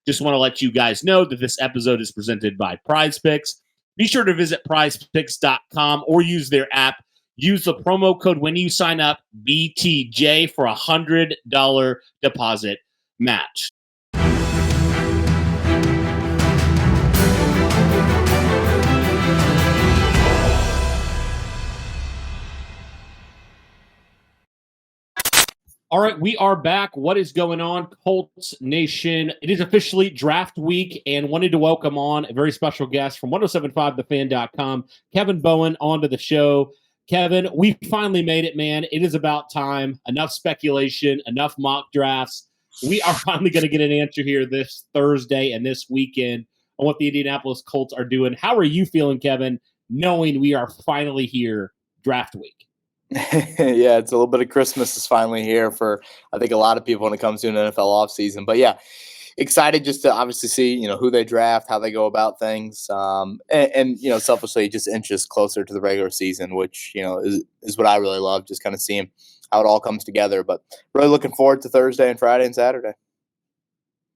Just want to let you guys know that this episode is presented by Prize Picks. Be sure to visit prizepicks.com or use their app. Use the promo code when you sign up, BTJ, for a $100 deposit match. All right, we are back. What is going on, Colts Nation? It is officially draft week, and wanted to welcome on a very special guest from 1075thefan.com, Kevin Bowen, onto the show. Kevin, we finally made it, man. It is about time. Enough speculation, enough mock drafts. We are finally going to get an answer here this Thursday and this weekend on what the Indianapolis Colts are doing. How are you feeling, Kevin, knowing we are finally here draft week? Yeah, it's a little bit of Christmas is finally here for, I think, a lot of people when it comes to an NFL offseason. But yeah, excited just to obviously see, who they draft, how they go about things. And selfishly just inches closer to the regular season, which, is what I really love, just kind of seeing how it all comes together. But really looking forward to Thursday and Friday and Saturday.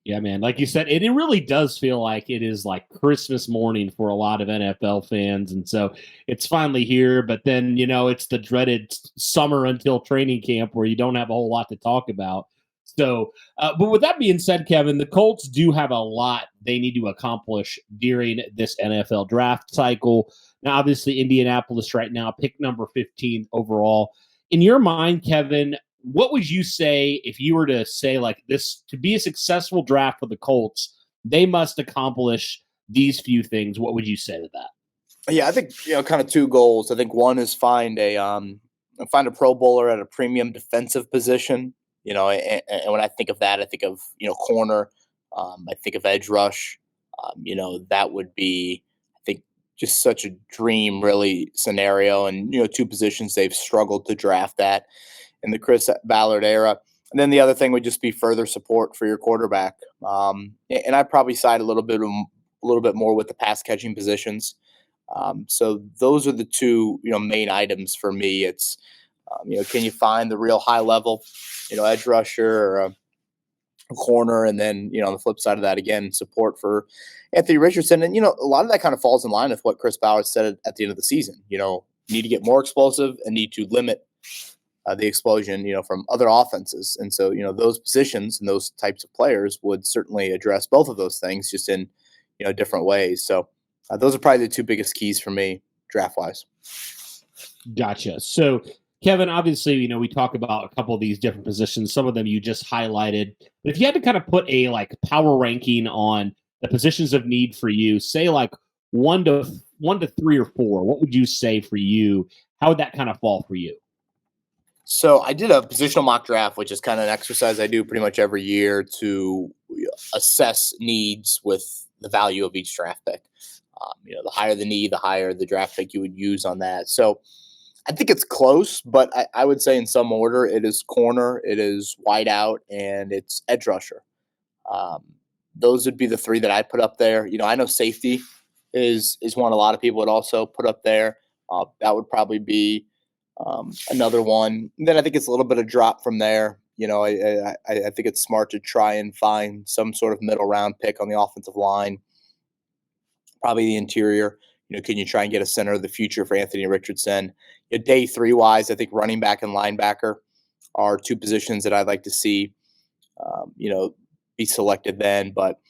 Yeah, man. Like you said, it really does feel like it is like Christmas morning for a lot of NFL fans. And so it's finally here. But then, it's the dreaded summer until training camp where you don't have a whole lot to talk about. So, but with that being said, Kevin, the Colts do have a lot they need to accomplish during this NFL draft cycle. Now, obviously, Indianapolis right now, pick number 15 overall. In your mind, Kevin, what would you say if you were to say like this, to be a successful draft for the Colts, they must accomplish these few things? What would you say to that? Yeah, I think, kind of two goals. I think one is find a Pro Bowler at a premium defensive position. And when I think of that, I think of, corner. I think of edge rush. That would be, I think, just such a dream really scenario. And, two positions they've struggled to draft at in the Chris Ballard era. And then the other thing would just be further support for your quarterback. And I'd probably side a little bit more with the pass catching positions. So those are the two, main items for me. It's, can you find the real high level, edge rusher or a corner? And then, on the flip side of that, again, support for Anthony Richardson. And, a lot of that kind of falls in line with what Chris Ballard said at the end of the season. Need to get more explosive and need to limit the explosion, from other offenses. And so, those positions and those types of players would certainly address both of those things just in, different ways. So those are probably the two biggest keys for me draft-wise. Gotcha. So, Kevin, obviously, we talk about a couple of these different positions. Some of them you just highlighted. But if you had to kind of put a power ranking on the positions of need for you, say like one to 3 or 4, what would you say for you? How would that kind of fall for you? So I did a positional mock draft, which is kind of an exercise I do pretty much every year to assess needs with the value of each draft pick. The higher the need, the higher the draft pick you would use on that. So I think it's close, but I would say in some order, it is corner, it is wide out, and it's edge rusher. Those would be the 3 that I put up there. I know safety is one a lot of people would also put up there. That would probably be another one. And then I think it's a little bit of drop from there. I think it's smart to try and find some sort of middle round pick on the offensive line. Probably the interior. Can you try and get a center of the future for Anthony Richardson? Day 3 wise, I think running back and linebacker are 2 positions that I'd like to see, be selected then. But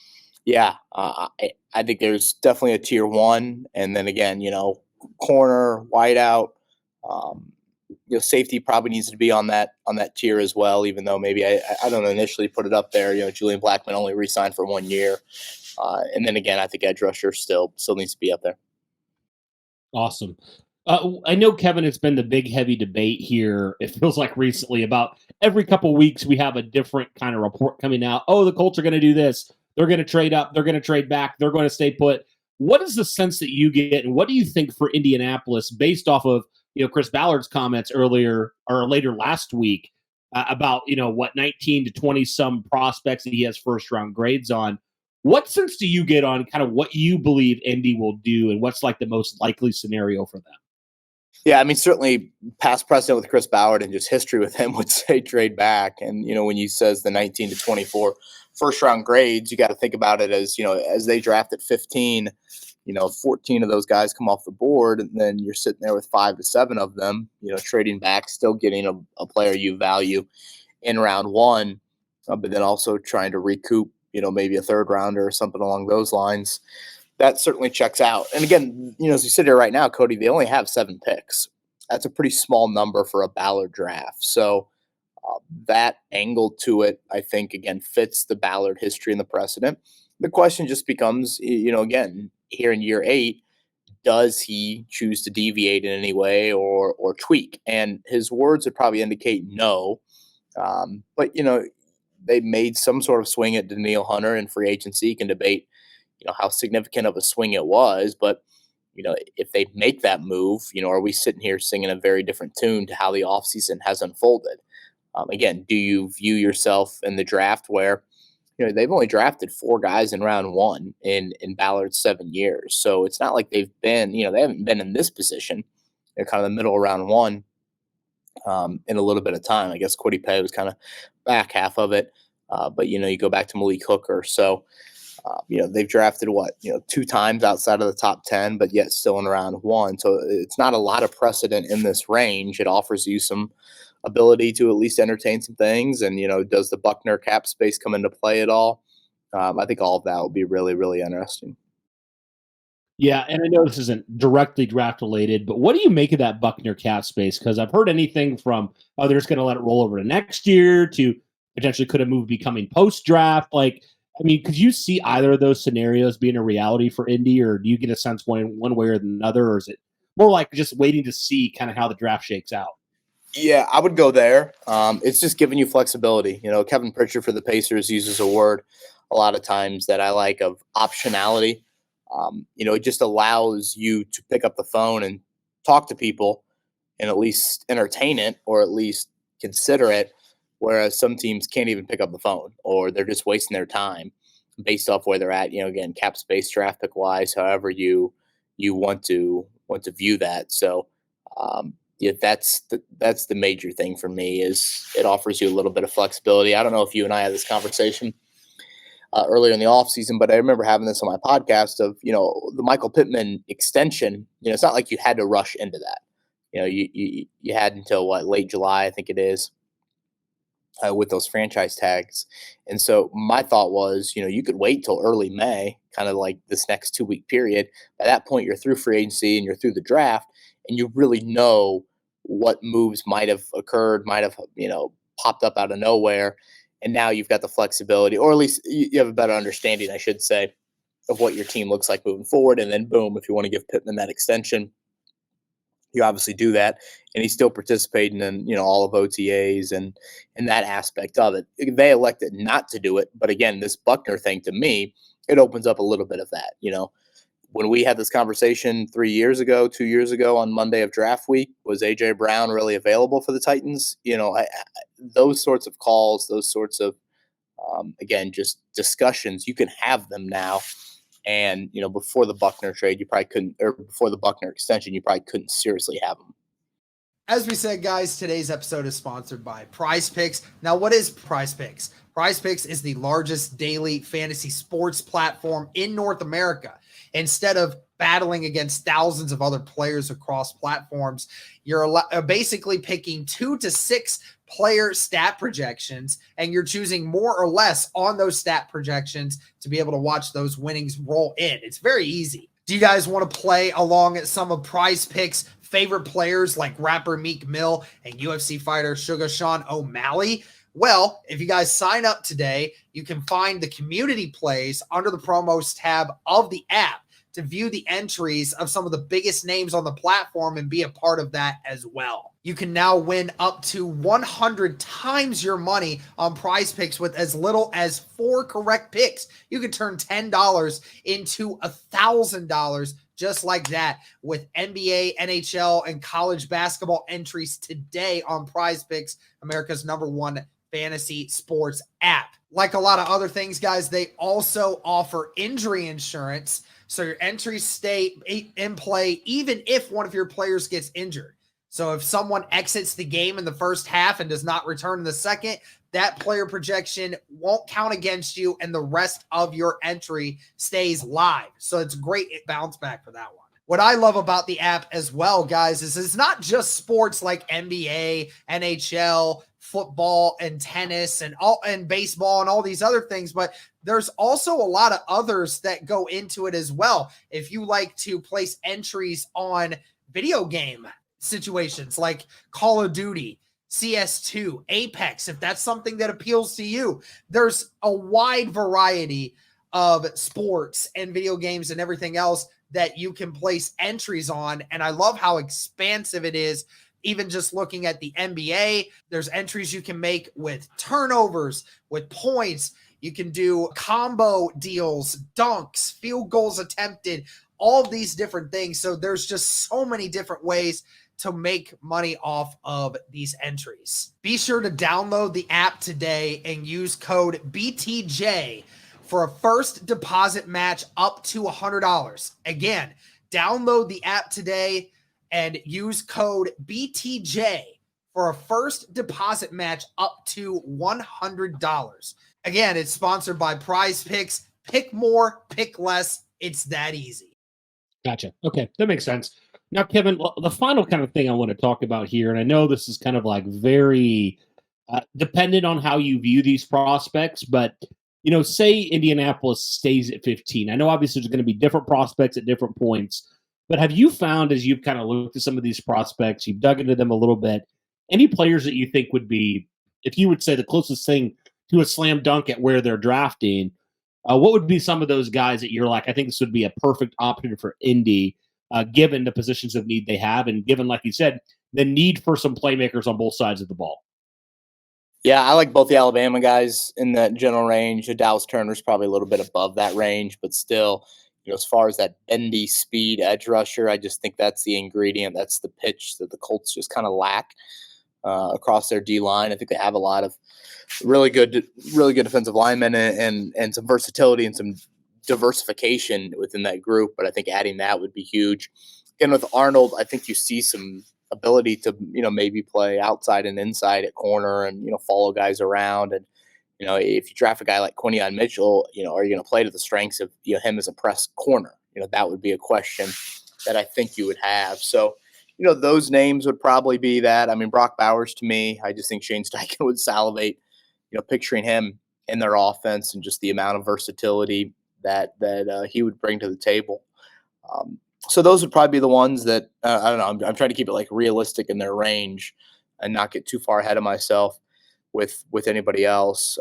yeah, I think there's definitely a tier 1. And then again, corner, wide out, safety probably needs to be on that tier as well, even though maybe I don't initially put it up there. Julian Blackmon only re-signed for 1 year. And then again, I think edge rusher still needs to be up there. Awesome. I know, Kevin, it's been the big, heavy debate here. It feels like recently about every couple weeks we have a different kind of report coming out. Oh, the Colts are going to do this. They're going to trade up. They're going to trade back. They're going to stay put. What is the sense that you get, and what do you think for Indianapolis based off of Chris Ballard's comments earlier or later last week about 19 to 20 some prospects that he has first round grades on? What sense do you get on kind of what you believe Indy will do, and what's like the most likely scenario for them? Yeah, I mean, certainly past precedent with Chris Ballard and just history with him would say trade back. And, when he says the 19 to 24 first round grades, you got to think about it as, as they draft at 15, 14 of those guys come off the board, and then you're sitting there with 5 to 7 of them, trading back, still getting a player you value in round one, but then also trying to recoup, maybe a third rounder or something along those lines. That certainly checks out. And again, as we sit here right now, Cody, they only have 7 picks. That's a pretty small number for a Ballard draft. So that angle to it, I think, again, fits the Ballard history and the precedent. The question just becomes, again, here in year 8, does he choose to deviate in any way or tweak? And his words would probably indicate no. But, they made some sort of swing at Daniil Hunter in free agency. You can debate, how significant of a swing it was. But, if they make that move, are we sitting here singing a very different tune to how the offseason has unfolded? Again, do you view yourself in the draft where, they've only drafted 4 guys in round 1 in Ballard's 7 years. So it's not like they've been, they haven't been in this position. They're kind of the middle of round 1 in a little bit of time. I guess Kwity Paye was kind of back half of it. But, you go back to Malik Hooker. So, they've drafted 2 times outside of the top 10, but yet still in round 1. So it's not a lot of precedent in this range. It offers you some ability to at least entertain some things. And, does the Buckner cap space come into play at all? I think all of that will be really, really interesting. Yeah, and I know this isn't directly draft related, but what do you make of that Buckner cap space? Because I've heard anything from, they're just going to let it roll over to next year to potentially could a move becoming post-draft. Could you see either of those scenarios being a reality for Indy, or do you get a sense one way or another, or is it more like just waiting to see kind of how the draft shakes out? Yeah, I would go there. It's just giving you flexibility. Kevin Pritchard for the Pacers uses a word a lot of times that I like, of optionality. It just allows you to pick up the phone and talk to people and at least entertain it, or at least consider it. Whereas some teams can't even pick up the phone, or they're just wasting their time based off where they're at. Again, cap space, draft pick wise, however you want to view that. So, yeah, that's the major thing for me, is it offers you a little bit of flexibility. I don't know if you and I had this conversation earlier in the offseason, but I remember having this on my podcast of, the Michael Pittman extension. It's not like you had to rush into that. You had until late July, I think it is, with those franchise tags. And so my thought was, you could wait till early May, kind of like this next 2-week period. By that point, you're through free agency and you're through the draft, and you really know what moves might have occurred, might have, popped up out of nowhere. And now you've got the flexibility, or at least you have a better understanding, I should say, of what your team looks like moving forward. And then boom, if you want to give Pittman that extension, you obviously do that, and he's still participating in, all of OTAs and that aspect of it. They elected not to do it, but again, this Buckner thing, to me, it opens up a little bit of that. When we had this conversation 2 years ago on Monday of draft week, was AJ Brown really available for the Titans? Those sorts of calls, those sorts of again, just discussions, you can have them now. And, before the Buckner trade, you probably couldn't, or before the Buckner extension, you probably couldn't seriously have them. As we said, guys, today's episode is sponsored by Prize Picks. Now, what is Prize Picks? Prize Picks is the largest daily fantasy sports platform in North America. Instead of battling against thousands of other players across platforms, you're basically picking 2 to 6 player stat projections, and you're choosing more or less on those stat projections to be able to watch those winnings roll in. It's very easy. Do you guys want to play along at some of Prize Picks' favorite players like rapper Meek Mill and UFC fighter Sugar Sean O'Malley? Well, if you guys sign up today, you can find the community plays under the promos tab of the app to view the entries of some of the biggest names on the platform and be a part of that as well. You can now win up to 100 times your money on Prize Picks with as little as 4 correct picks. You can turn $10 into $1,000 just like that with NBA, NHL, and college basketball entries today on Prize Picks, America's #1 fantasy sports app. Like a lot of other things, guys, they also offer injury insurance, so your entries stay in play even if one of your players gets injured. So if someone exits the game in the first half and does not return in the second, that player projection won't count against you and the rest of your entry stays live. So it's great bounce back for that one. What I love about the app as well, guys, is it's not just sports like NBA, NHL, football, and tennis, and baseball, and all these other things, but there's also a lot of others that go into it as well. If you like to place entries on video game situations like Call of Duty, CS2, Apex, if that's something that appeals to you, there's a wide variety of sports and video games and everything else that you can place entries on. And I love how expansive it is. Even just looking at the NBA, there's entries you can make with turnovers, with points. You can do combo deals, dunks, field goals attempted, all of these different things. So there's just so many different ways to make money off of these entries. Be sure to download the app today and use code BTJ for a first deposit match up to $100. Again, download the app today and use code BTJ for a first deposit match up to $100. Again, it's sponsored by Prize Picks. Pick more, pick less. It's that easy. Gotcha. Okay, that makes sense. Now, Kevin, the final kind of thing I want to talk about here, and I know this is kind of like very dependent on how you view these prospects, but say Indianapolis stays at 15. I know obviously there's going to be different prospects at different points, but have you found as you've kind of looked at some of these prospects, you've dug into them a little bit, any players that you think would be, if you would say the closest thing to a slam dunk at where they're drafting, what would be some of those guys that you're like, I think this would be a perfect option for Indy, given the positions of need they have and given, like you said, the need for some playmakers on both sides of the ball? Yeah, I like both the Alabama guys in that general range. Dallas Turner's probably a little bit above that range, but still, as far as that bendy speed edge rusher, I just think that's the ingredient. That's the pitch that the Colts just kind of lack across their D line. I think they have a lot of really good defensive linemen and some versatility and some diversification within that group. But I think adding that would be huge. And with Arnold, I think you see some ability to maybe play outside and inside at corner and follow guys around. And if you draft a guy like Quinion Mitchell, are you going to play to the strengths of him as a press corner? That would be a question that I think you would have. So those names would probably be that. I mean, Brock Bowers, to me, I just think Shane Steichen would salivate picturing him in their offense and just the amount of versatility that he would bring to the table. So those would probably be the ones that I don't know. I'm trying to keep it like realistic in their range and not get too far ahead of myself with anybody else.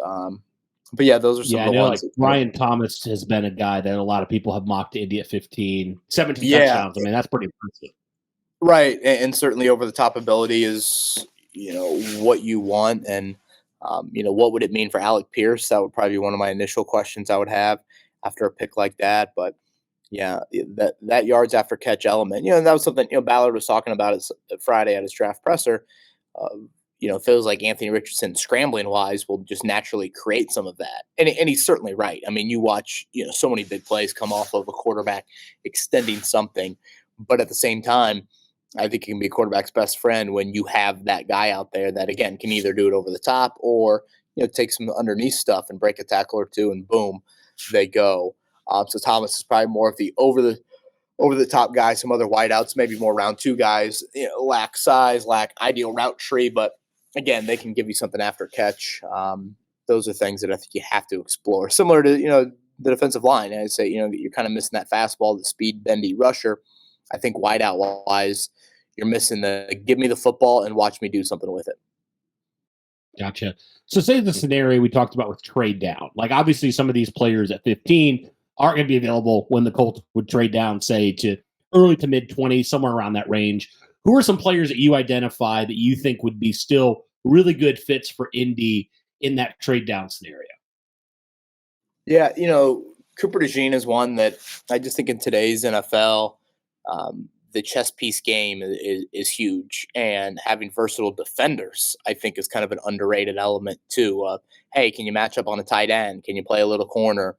But yeah, those are some of the ones. Like Ryan Thomas has been a guy that a lot of people have mocked to Indy at 15, 17 touchdowns. I mean, that's pretty impressive. Right, and certainly over the top ability is what you want, and what would it mean for Alec Pierce? That would probably be one of my initial questions I would have after a pick like that. But yeah, that yards after catch element, and that was something Ballard was talking about it Friday at his draft presser. Feels like Anthony Richardson scrambling wise will just naturally create some of that, and he's certainly right. I mean, you watch so many big plays come off of a quarterback extending something, but at the same time, I think it can be a quarterback's best friend when you have that guy out there that, again, can either do it over the top or, take some underneath stuff and break a tackle or two and boom, they go. So Thomas is probably more of the over the top guy. Some other wideouts, maybe more round two guys, lack size, lack ideal route tree, but again, they can give you something after catch. Those are things that I think you have to explore. Similar to, the defensive line. I'd say, you're kind of missing that fastball, the speed bendy rusher. I think wideout wise, you're missing the give me the football and watch me do something with it. Gotcha. So say the scenario we talked about with trade down. Like obviously some of these players at 15 aren't going to be available when the Colts would trade down, say, to early to mid 20s, somewhere around that range. Who are some players that you identify that you think would be still really good fits for Indy in that trade down scenario? Yeah, Cooper DeJean is one that I just think in today's NFL, the chess piece game is huge, and having versatile defenders, I think, is kind of an underrated element too. Hey, can you match up on a tight end? Can you play a little corner?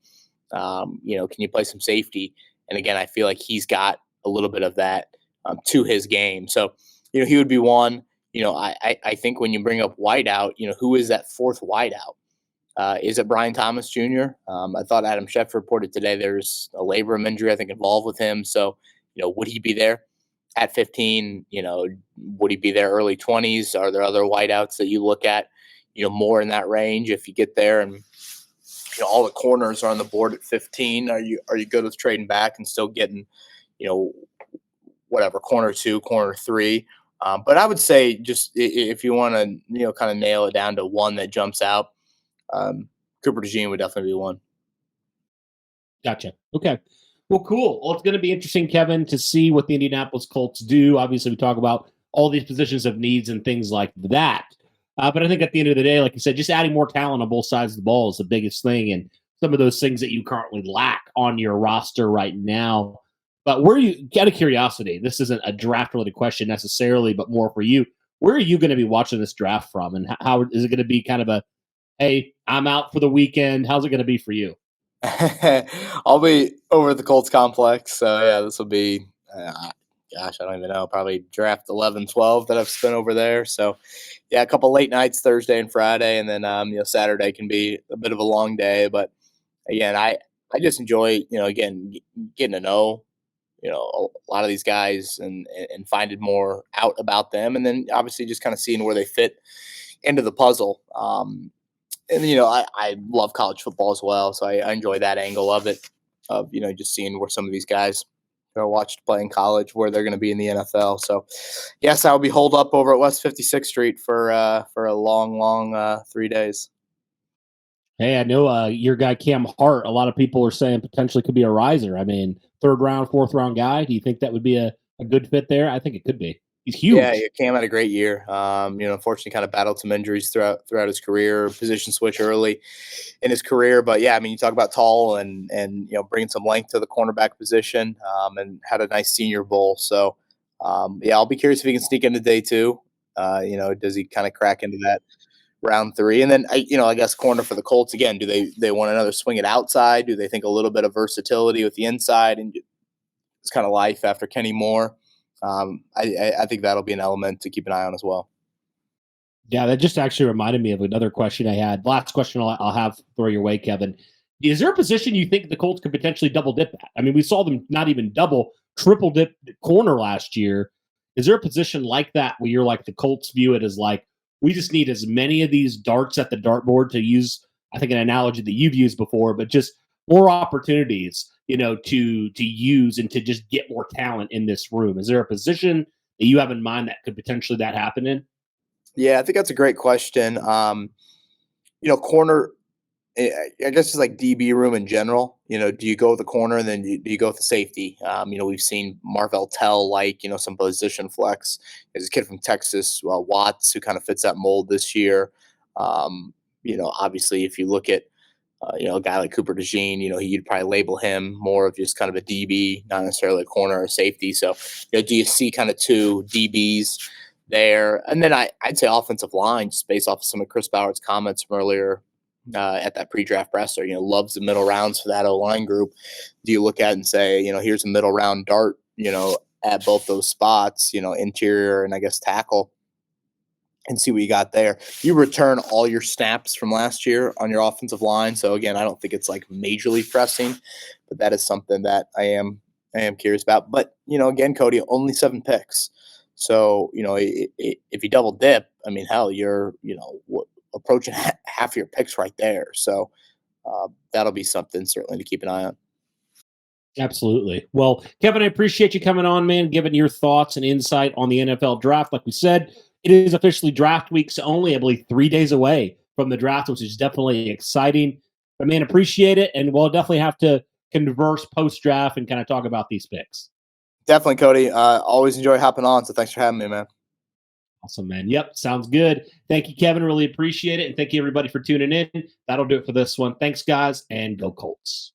Can you play some safety? And again, I feel like he's got a little bit of that to his game. So, he would be one. I think when you bring up wideout, who is that fourth wideout? Is it Brian Thomas Jr.? I thought Adam Schefter reported today there's a labrum injury, I think, involved with him. So, would he be there at 15? Would he be there early 20s? Are there other wideouts that you look at, more in that range if you get there and all the corners are on the board at 15? Are you good with trading back and still getting, whatever, corner 2, corner 3? But I would say just if you want to, kind of nail it down to one that jumps out, Cooper DeJean would definitely be one. Gotcha. Okay. Well, cool. Well, it's going to be interesting, Kevin, to see what the Indianapolis Colts do. Obviously, we talk about all these positions of needs and things like that. But I think at the end of the day, like you said, just adding more talent on both sides of the ball is the biggest thing. And some of those things that you currently lack on your roster right now. But where are you, out of curiosity, this isn't a draft related question necessarily, but more for you, where are you going to be watching this draft from? And how is it going to be kind of a, hey, I'm out for the weekend? How's it going to be for you? I'll be over at the Colts complex. So, yeah, this will be, gosh, I don't even know, probably draft 11, 12 that I've spent over there. So, yeah, a couple late nights, Thursday and Friday. And then, Saturday can be a bit of a long day. But, again, I just enjoy, again, getting to know, a lot of these guys and finding more out about them. And then, obviously, just kind of seeing where they fit into the puzzle. And, I love college football as well. So I enjoy that angle of it, of, just seeing where some of these guys who I watched play in college, where they're going to be in the NFL. So, yes, I will be holed up over at West 56th Street for a long 3 days. Hey, I know your guy Cam Hart, a lot of people are saying potentially could be a riser. I mean, 3rd round, 4th round guy. Do you think that would be a good fit there? I think it could be. He's huge. Yeah, Cam had a great year. Unfortunately, kind of battled some injuries throughout his career, position switch early in his career. But yeah, I mean, you talk about tall and bringing some length to the cornerback position, and had a nice Senior Bowl. So yeah, I'll be curious if he can sneak into day 2. Does he kind of crack into that round 3? And then I guess corner for the Colts again. Do they want another swing it outside? Do they think a little bit of versatility with the inside and it's kind of life after Kenny Moore? I think that'll be an element to keep an eye on as well. Yeah, that just actually reminded me of another question I had. Last question I'll have throw your way, Kevin. Is there a position you think the Colts could potentially double dip at? I mean, we saw them not even triple dip corner last year. Is there a position like that where you're like the Colts view it as like, we just need as many of these darts at the dartboard, to use, I think, an analogy that you've used before, but just more opportunities, to use and to just get more talent in this room? Is there a position that you have in mind that could potentially that happen in? Yeah, I think that's a great question. Corner, I guess it's like DB room in general. Do you go with the corner and then do you go with the safety? We've seen Marvell Tell, some position flex. There's a kid from Texas, Watts, who kind of fits that mold this year. Obviously, if you look at a guy like Cooper DeJean, you'd probably label him more of just kind of a DB, not necessarily a corner or safety. So, do you see kind of 2 DBs there? And then I'd say offensive line, just based off of some of Chris Bauer's comments from earlier at that pre-draft presser, loves the middle rounds for that O-line group. Do you look at it and say, here's a middle round dart, at both those spots, interior and I guess tackle, and see what you got there. You return all your snaps from last year on your offensive line. So again, I don't think it's like majorly pressing, but that is something that I am curious about. But, again, Cody, only 7 picks. So, if you double dip, I mean, hell, you're, approaching half your picks right there. So that'll be something certainly to keep an eye on. Absolutely. Well, Kevin, I appreciate you coming on, man, giving your thoughts and insight on the NFL draft. Like we said, it is officially draft week, so only, I believe, 3 days away from the draft, which is definitely exciting. But, man, appreciate it, and we'll definitely have to converse post-draft and kind of talk about these picks. Definitely, Cody. Always enjoy hopping on, so thanks for having me, man. Awesome, man. Yep, sounds good. Thank you, Kevin. Really appreciate it, and thank you, everybody, for tuning in. That'll do it for this one. Thanks, guys, and go Colts.